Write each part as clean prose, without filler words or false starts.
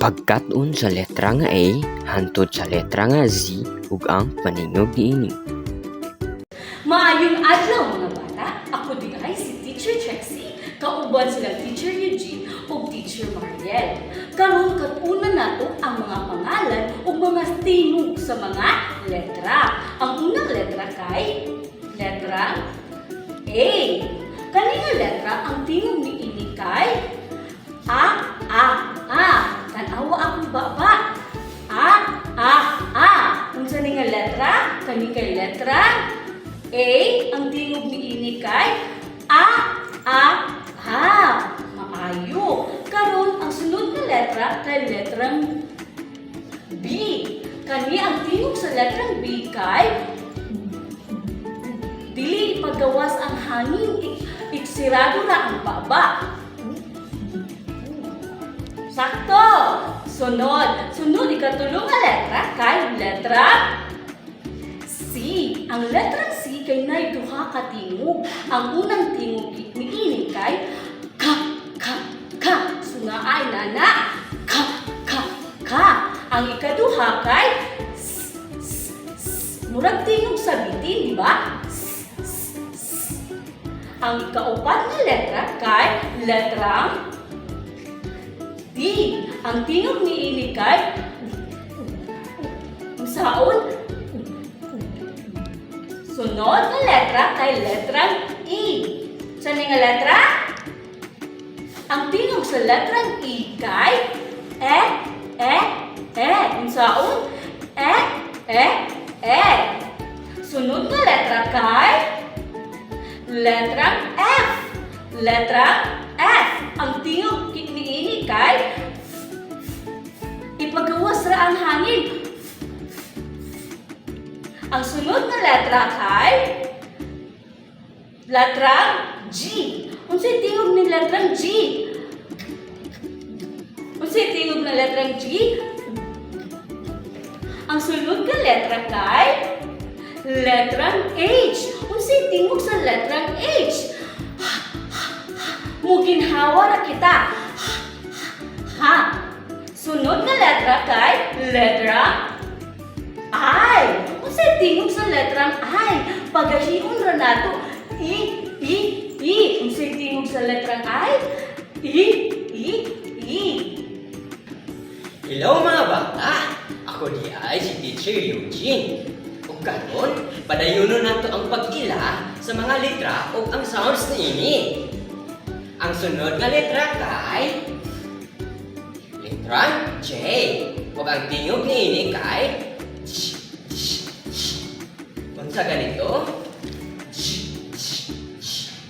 Pagkat-on sa letra nga A hantod sa letra nga Z ug ang paningog niini. Maayong adlaw mga bata, ako di ay si Teacher Trixie, kauban sila Teacher Eugene ug Teacher Mariel. Karon kat-una nato ang mga pangalan ug mga tingog sa mga letra. Ang unang letra kay letra A. Kaninga letra ang tingog niini kay A. Tanawa akong baba. A. Unsa ni nga letra? Kani kay letra A. Ang tingog niini kay A. Maayo. Karon ang sunod nga letra kay letrang B. Kani ang tingog sa letrang B kay dili ipagawas ang hangin, iksirado na ang baba. Sakto! Sunod ikatulong nga letra kay letra C. Ang letra C kay nay duha ka tingog. Ang unang tingog niini kay ka. Sungaay nana. Ka. Ang ikaduha kay murag tingog sa bitin, di ba? Ang ikaupat nga letra kay letrang D. Ang tingog niini kay saon. Sunod nga letra kay letrang E. Sa nga letra? Ang tingog sa letrang E kay Unsaon? Sunod nga letra kay letrang F. Letrang F. Ang tingog niini kay ipagawas ra ang hangin. Ang sunod na letra kay letrang G. Unsay tingog ni letrang G? Unsay tingog na letrang G? Ang sunod na letra kay letrang H. Unsay tingog sa letrang H? Muginhawa ra kita. Sunod na letra kay letrang I. Unsay tingog sa letrang I? Pagahion ra nato. I. Unsay tingog sa letrang I? I. Hello mga bata! Ako di ay si Teacher Eugene. Ug karon, padayunon nato ang pag-ila sa mga letra ug ang sounds niini. Ang sunod nga letra kay letrang J. Ug ang tingog niini kay unsa ganito?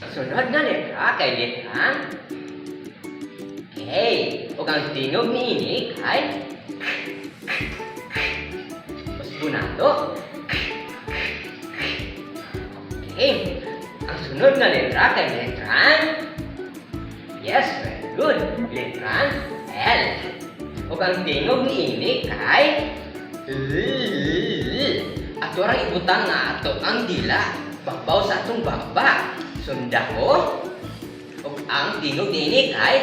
Ang sunod nga letra kay letrang K. Ug ang tingog niini kay Bunato. Okay. Ang sunod na letra kay letrang yes, very good. Letrang L. Ug ang tingog niini kay ato ra ibutang nga ato ang dila babaw sa atong baba. Sunda ko. Ug ang tingog niini kay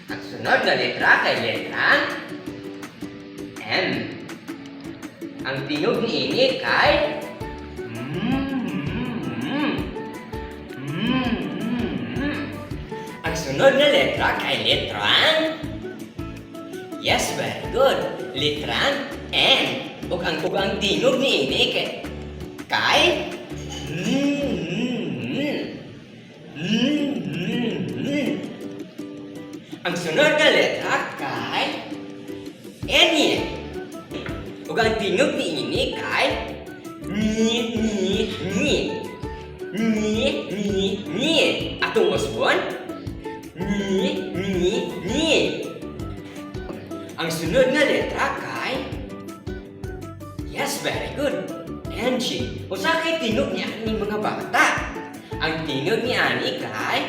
ang sunod na letra kay letrang M. Ang tingog niini kay Ang sunod na letra kay letrang yes, very good. Letrang N. Ug ang tingog niini kay ang sunod na letra kay N. Ug ang tingog niini kay ni. Atong usbon ni. Ang sunod nga letra kay yes, very good. NG. Usa kay tingog niya ni mga bata. Ang tingog ni ani kay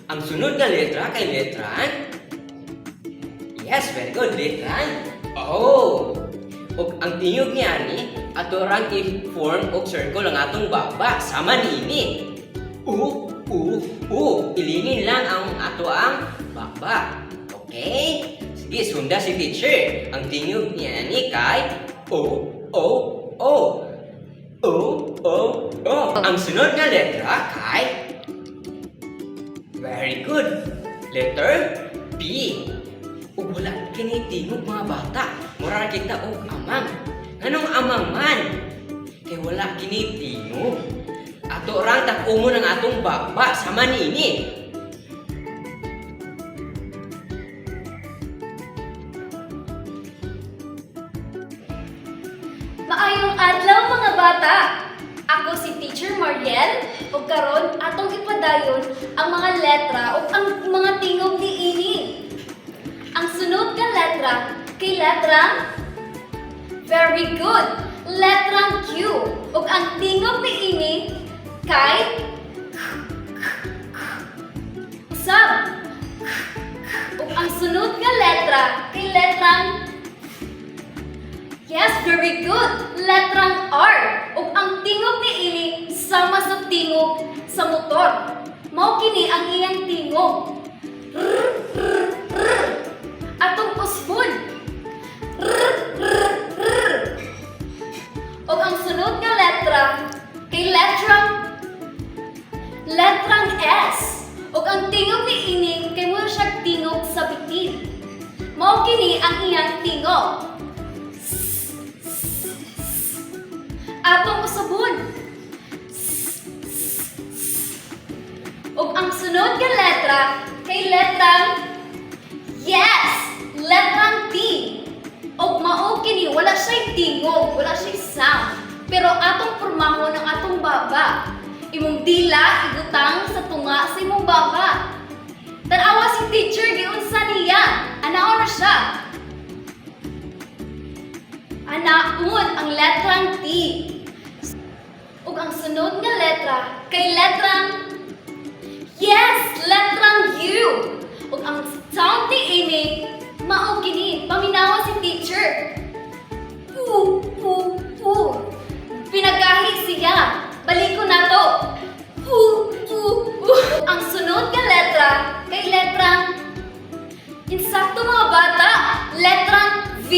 Ang sunod na letra kay letrang yes, very good. Letrang O. Ug ang tingog niya ni ato rang i-form og circle ang atong baba sama niini. Ilingin lang ang ato ang baba. Okay? Sige, sunda si teacher. Ang tingog niya ni kay O. Ang sunod nga letra kay very good. Letter B. Ug wala kini tingog mga bata. Mura kita og amang. Nganong amang man? Kay wala kini tingog. Ato rang tak-umon ang atong baba sama niini. Maayong adlaw mga bata! Ako si Teacher Mariel ug karon atong ipadayon ang mga letra ug ang mga tingog niini. Ang sunod nga letra kay letrang very good. Letrang Q ug ang tingog niini kay sab. Ug ang sunod nga letra kay letrang yes, very good. Letrang R. Ug ang tingog niini sama sa tingog sa motor. Mao kini ang iyang tingog. Atong usbon. Ug ang sunod nga letra kay letrang S. Ug ang tingog niini kay mo siya tingog sa bitin. Mao kini ang iyang tingog. Atong usabon. Ug ang sunod nga letra kay letrang yes, letrang T. Ug mao kini wala siya tingog, wala siya sound. Pero atong pormahon ang atong baba. Imong dila ibutang sa tunga sa imong baba. Tan-awa si teacher giunsa niya. Anaon na siya. Anaon ang letrang T. Ug ang sunod nga letra kay letrang yes, letrang U. Ug ang sound niini mao kini paminawa si teacher. Pinagahi siya. Balik ko na to. Ang sunod nga letra kay letrang insakto mga bata, letrang V.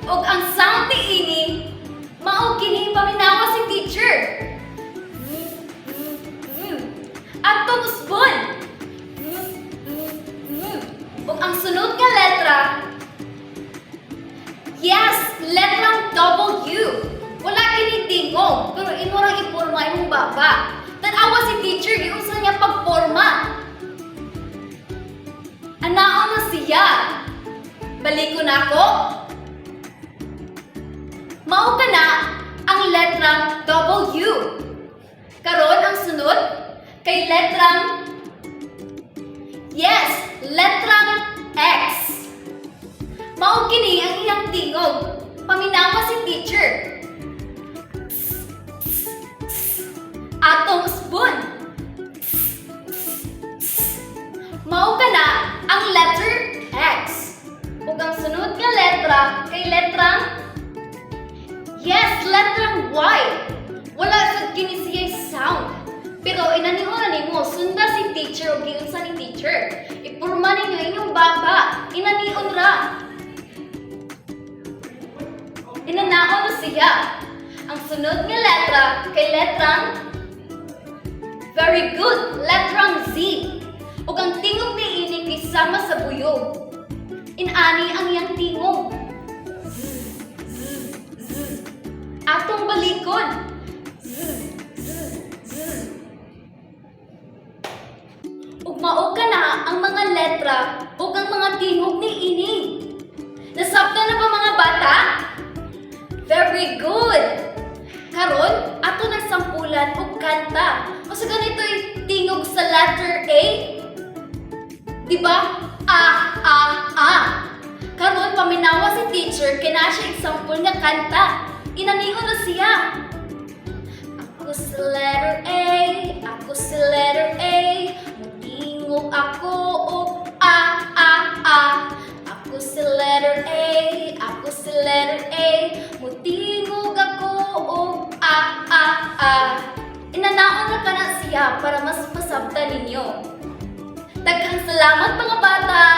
Ug ang sound niini mao kini paminawa si teacher. Atong usbon. Ug ang sunod nga letra yes, letrang W. Wala kini tingog, pero inurang iporma imong baba. Tan-awa si teacher giunsa niya pagporma. Anaon na siya. Balik ko na ako. Mao ka na ang letrang W. Karon ang sunod kay letrang yes, letrang X. Mao kini ang iyang tingog. Paminawa si teacher. Atong spoon. Mao ka na ang letter X. Ug ang sunod nga letra kay letrang yes, letrang Y. Wala sa kini siya sound. Pero inaniuna nimo sunda si teacher o giunsa ni teacher. Ipurma ninyo inyong baba. Inaniun ra. Inanaon na siya. Ang sunod nga letra kay letrang very good, letrang Z. Ug ang tingog niini kisama sa buyog. Inani ang iyang tingog. Atong balikod. Ug mao ka na ang mga letra ug ang mga tingog niini. Nasabtan na ba mga bata? Very good. Karon ato nagsampulan og kanta. O sa ganito'y tingog sa letter A. Diba? A. Karon paminawa si teacher kina siya example nga kanta. Inaniho na siya. Ako si letter A, ako si letter A. Tingog ako og A. Ako si letter A, ako si letter A. Mutingog ako Inanaon na ka na siya para mas masabta ninyo. Daghang salamat mga bata!